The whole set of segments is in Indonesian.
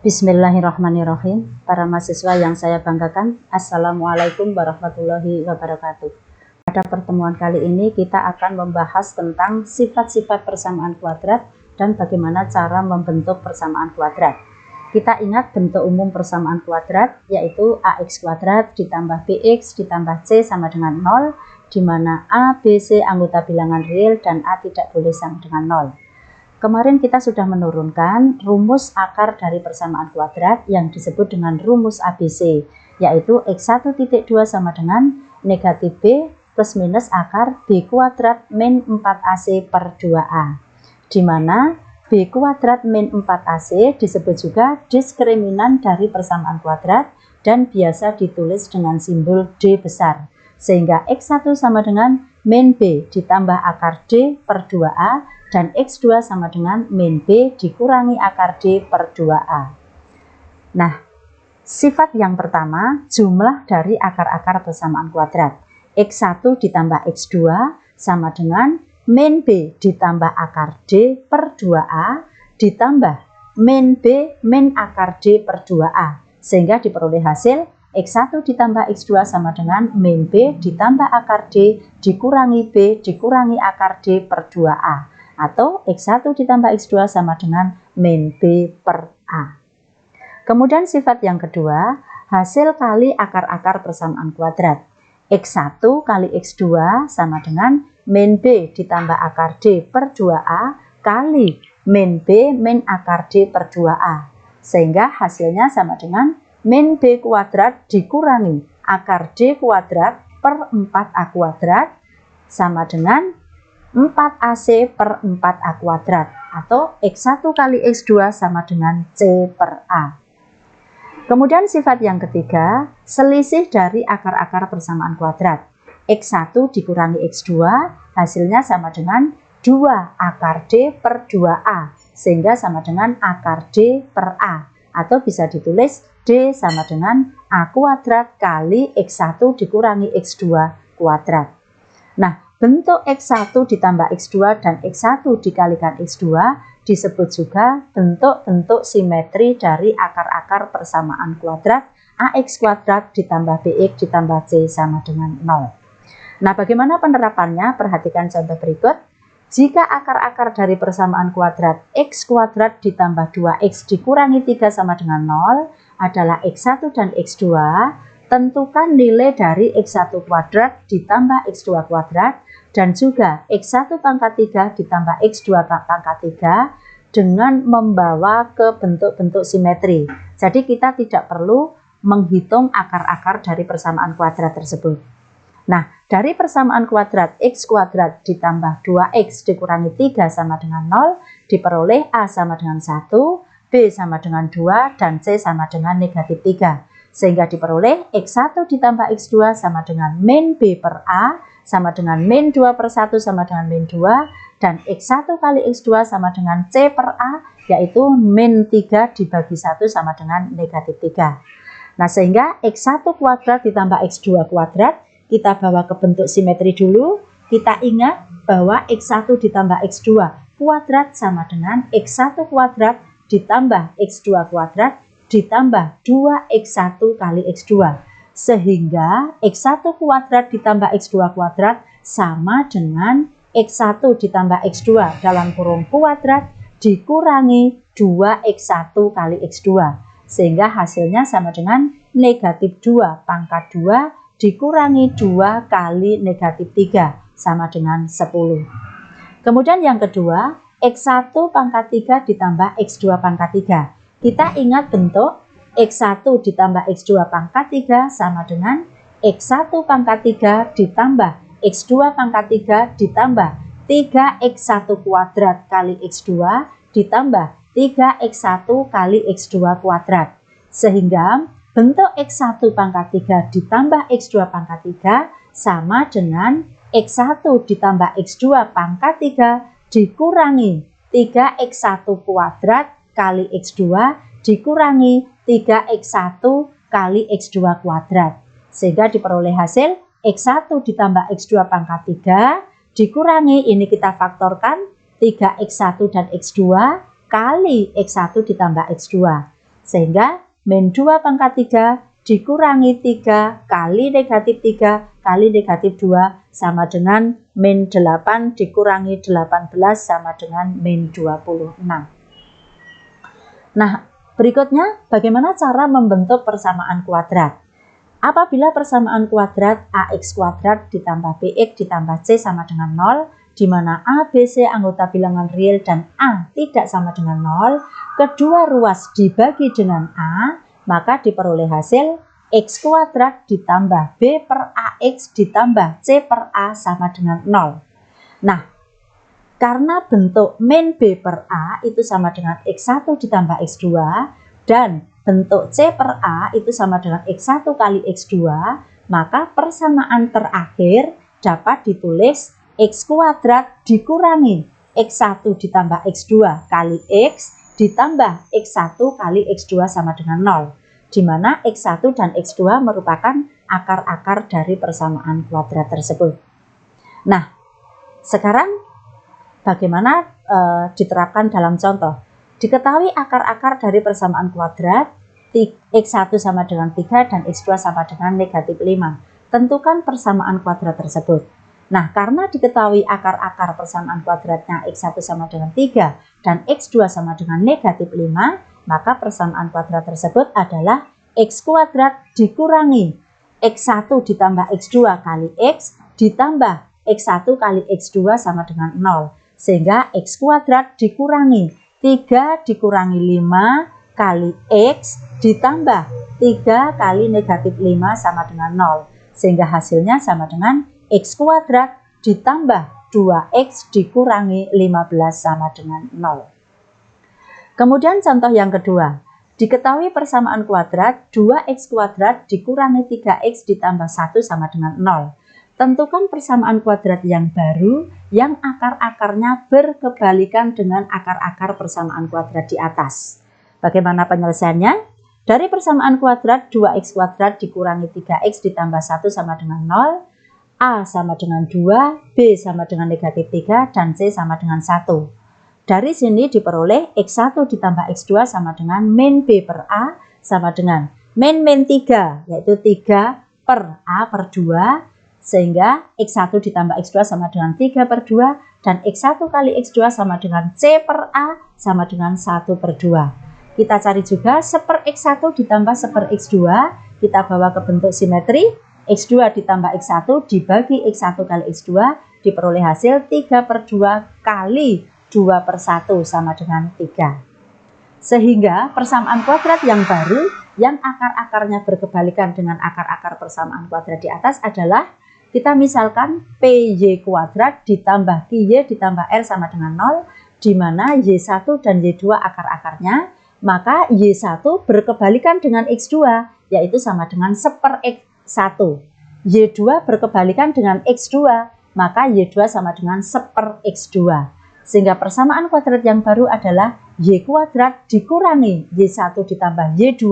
Bismillahirrahmanirrahim. Para mahasiswa yang saya banggakan, Assalamualaikum warahmatullahi wabarakatuh. Pada pertemuan kali ini kita akan membahas tentang sifat-sifat persamaan kuadrat dan bagaimana cara membentuk persamaan kuadrat. Kita ingat bentuk umum persamaan kuadrat yaitu AX kuadrat ditambah BX ditambah C sama dengan 0, di mana A, B, C anggota bilangan real dan A tidak boleh sama dengan 0. Kemarin kita sudah menurunkan rumus akar dari persamaan kuadrat yang disebut dengan rumus ABC, yaitu X1.2 sama dengan negatif B plus minus akar B kuadrat min 4AC per 2A. Di mana B kuadrat min 4AC disebut juga diskriminan dari persamaan kuadrat dan biasa ditulis dengan simbol D besar. Sehingga X1 sama dengan min B ditambah akar D per 2A dan X2 sama dengan min B dikurangi akar D per 2A. Nah, sifat yang pertama, jumlah dari akar-akar persamaan kuadrat. X1 ditambah X2 sama dengan min B ditambah akar D per 2A ditambah min B min akar D per 2A. Sehingga diperoleh hasil X1 ditambah X2 sama dengan min B ditambah akar D dikurangi B dikurangi akar D per 2A. Atau X1 ditambah X2 sama dengan min B per A. Kemudian sifat yang kedua, hasil kali akar-akar persamaan kuadrat. X1 kali X2 sama dengan min B ditambah akar D per 2A kali min B min akar D per 2A. Sehingga hasilnya sama dengan min B kuadrat dikurangi akar D kuadrat per 4A kuadrat sama dengan 4AC per 4A kuadrat atau X1 kali X2 sama dengan C per A. Kemudian sifat yang ketiga, selisih dari akar-akar persamaan kuadrat. X1 dikurangi X2 hasilnya sama dengan 2 akar D per 2A sehingga sama dengan akar D per A atau bisa ditulis D sama dengan A kuadrat kali X1 dikurangi X2 kuadrat. Nah, bentuk X1 ditambah X2 dan X1 dikalikan X2 disebut juga bentuk-bentuk simetri dari akar-akar persamaan kuadrat AX kuadrat ditambah BX ditambah C sama dengan 0. Nah, bagaimana penerapannya? Perhatikan contoh berikut. Jika akar-akar dari persamaan kuadrat X kuadrat ditambah 2X dikurangi 3 sama dengan 0 adalah X1 dan X2, tentukan nilai dari X1 kuadrat ditambah X2 kuadrat dan juga X1 pangkat 3 ditambah X2 pangkat 3 dengan membawa ke bentuk-bentuk simetri. Jadi kita tidak perlu menghitung akar-akar dari persamaan kuadrat tersebut. Nah, dari persamaan kuadrat X kuadrat ditambah 2X dikurangi 3 sama dengan 0 diperoleh A sama dengan 1, B sama dengan 2, dan C sama dengan negatif 3. Sehingga diperoleh X1 ditambah X2 sama dengan min B per A sama dengan min 2 per 1 sama dengan min 2 dan X1 kali X2 sama dengan C per A yaitu min 3 dibagi 1 sama dengan negatif 3. Nah, sehingga X1 kuadrat ditambah X2 kuadrat kita bawa ke bentuk simetri dulu. Kita ingat bahwa X1 ditambah X2 kuadrat sama dengan X1 kuadrat ditambah X2 kuadrat ditambah 2X1 kali X2. Sehingga X1 kuadrat ditambah X2 kuadrat sama dengan X1 ditambah X2 dalam kurung kuadrat dikurangi 2X1 kali X2. Sehingga hasilnya sama dengan negatif 2 pangkat 2 dikurangi 2 kali negatif 3 sama dengan 10. Kemudian yang kedua, X1 pangkat 3 ditambah X2 pangkat 3. Kita ingat bentuk X1 ditambah X2 pangkat 3 sama dengan X1 pangkat 3 ditambah X2 pangkat 3 ditambah 3X1 kuadrat kali X2 ditambah 3X1 kali X2 kuadrat. Sehingga bentuk X1 pangkat 3 ditambah X2 pangkat 3 sama dengan X1 ditambah X2 pangkat 3 dikurangi 3X1 kuadrat kali X2 dikurangi 3X1 kali X2 kuadrat. Sehingga diperoleh hasil X1 ditambah X2 pangkat 3 dikurangi, ini kita faktorkan 3X1 dan X2 kali X1 ditambah X2. Sehingga min 2 pangkat 3 dikurangi 3 kali negatif 3 kali negatif 2 sama dengan min 8 dikurangi 18 sama dengan min 26. Nah, berikutnya bagaimana cara membentuk persamaan kuadrat? Apabila persamaan kuadrat AX kuadrat ditambah BX ditambah C sama dengan 0, di mana A, B, C anggota bilangan real dan A tidak sama dengan 0, kedua ruas dibagi dengan A, maka diperoleh hasil X kuadrat ditambah B per AX ditambah C per A sama dengan 0. Nah, karena bentuk min B per A itu sama dengan X1 ditambah X2 dan bentuk C per A itu sama dengan X1 kali X2, maka persamaan terakhir dapat ditulis X kuadrat dikurangi X1 ditambah X2 kali X ditambah X1 kali X2 sama dengan 0, di mana X1 dan X2 merupakan akar-akar dari persamaan kuadrat tersebut. Nah, sekarang bagaimana diterapkan dalam contoh? Diketahui akar-akar dari persamaan kuadrat, X1 sama dengan 3 dan X2 sama dengan negatif 5. Tentukan persamaan kuadrat tersebut. Nah, karena diketahui akar-akar persamaan kuadratnya X1 sama dengan 3 dan X2 sama dengan negatif 5, maka persamaan kuadrat tersebut adalah X kuadrat dikurangi X1 ditambah X2 kali X ditambah X1 kali X2 sama dengan 0. Sehingga X kuadrat dikurangi 3 dikurangi 5 kali X ditambah 3 kali negatif 5 sama dengan 0. Sehingga hasilnya sama dengan X kuadrat ditambah 2X dikurangi 15 sama dengan 0. Kemudian contoh yang kedua. Diketahui persamaan kuadrat 2X kuadrat dikurangi 3X ditambah 1 sama dengan 0. Tentukan persamaan kuadrat yang baru yang akar-akarnya berkebalikan dengan akar-akar persamaan kuadrat di atas. Bagaimana penyelesaiannya? Dari persamaan kuadrat 2X kuadrat dikurangi 3X ditambah 1 sama dengan 0, A sama dengan 2, B sama dengan negatif 3, dan C sama dengan 1. Dari sini diperoleh X1 ditambah X2 sama dengan min B per A sama dengan min 3, yaitu 3 per A per 2, sehingga X1 ditambah X2 sama dengan 3 per 2, dan X1 kali X2 sama dengan C per A sama dengan 1 per 2. Kita cari juga seper X1 ditambah seper X2, kita bawa ke bentuk simetri, X2 ditambah X1 dibagi X1 kali X2 diperoleh hasil 3 per 2 kali 2 per 1 sama dengan 3. Sehingga persamaan kuadrat yang baru yang akar-akarnya berkebalikan dengan akar-akar persamaan kuadrat di atas adalah kita misalkan PY kuadrat ditambah QY ditambah R sama dengan 0, di mana Y1 dan Y2 akar-akarnya, maka Y1 berkebalikan dengan X2 yaitu sama dengan seper X1. Y2 berkebalikan dengan X2, maka Y2 sama dengan seper X2. Sehingga persamaan kuadrat yang baru adalah Y kuadrat dikurangi Y1 ditambah Y2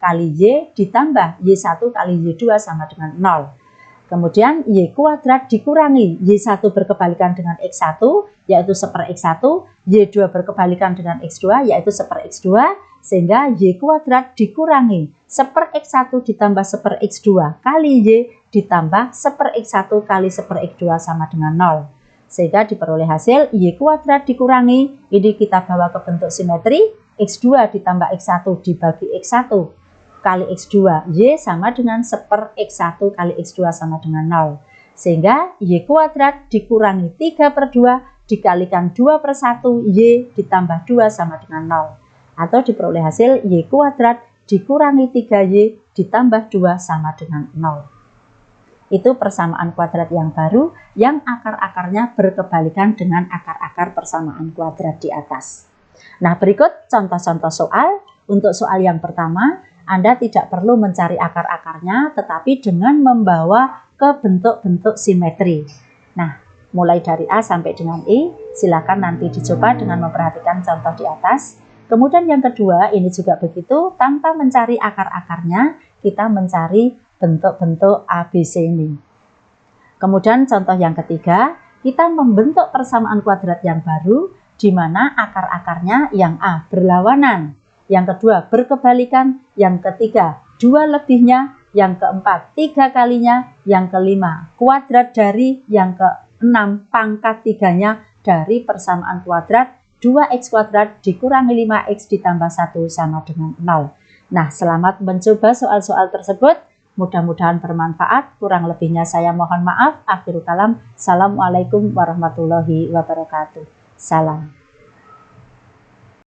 kali Y ditambah Y1 kali Y2 sama dengan 0. Kemudian Y kuadrat dikurangi Y1 berkebalikan dengan X1 yaitu seper X1, Y2 berkebalikan dengan X2 yaitu seper X2, sehingga Y kuadrat dikurangi seper X1 ditambah seper X2 kali Y ditambah seper X1 kali seper X2 sama dengan 0. Sehingga diperoleh hasil Y kuadrat dikurangi, ini kita bawa ke bentuk simetri, X2 ditambah X1 dibagi X1 kali X2, Y sama dengan seper X1 kali X2 sama dengan 0. Sehingga Y kuadrat dikurangi 3 per 2 dikalikan 2 per 1, Y ditambah 2 sama dengan 0. Atau diperoleh hasil Y kuadrat dikurangi 3Y ditambah 2 sama dengan 0. Itu persamaan kuadrat yang baru yang akar-akarnya berkebalikan dengan akar-akar persamaan kuadrat di atas. Nah, berikut contoh-contoh soal. Untuk soal yang pertama, Anda tidak perlu mencari akar-akarnya, tetapi dengan membawa ke bentuk-bentuk simetri. Nah, mulai dari A sampai dengan I, silakan nanti dicoba dengan memperhatikan contoh di atas. Kemudian yang kedua, ini juga begitu, tanpa mencari akar-akarnya, kita mencari bentuk-bentuk ABC ini. Kemudian contoh yang ketiga, kita membentuk persamaan kuadrat yang baru, di mana akar-akarnya yang A berlawanan. yang kedua berkebalikan, yang ketiga 2 lebihnya, yang keempat 3 kalinya, yang kelima kuadrat dari, yang keenam pangkat 3-nya dari persamaan kuadrat 2x kuadrat dikurangi 5x ditambah 1 sama dengan 0. Nah, selamat mencoba soal-soal tersebut. Mudah-mudahan bermanfaat. Kurang lebihnya saya mohon maaf. Akhirul kalam. Assalamualaikum warahmatullahi wabarakatuh. Salam.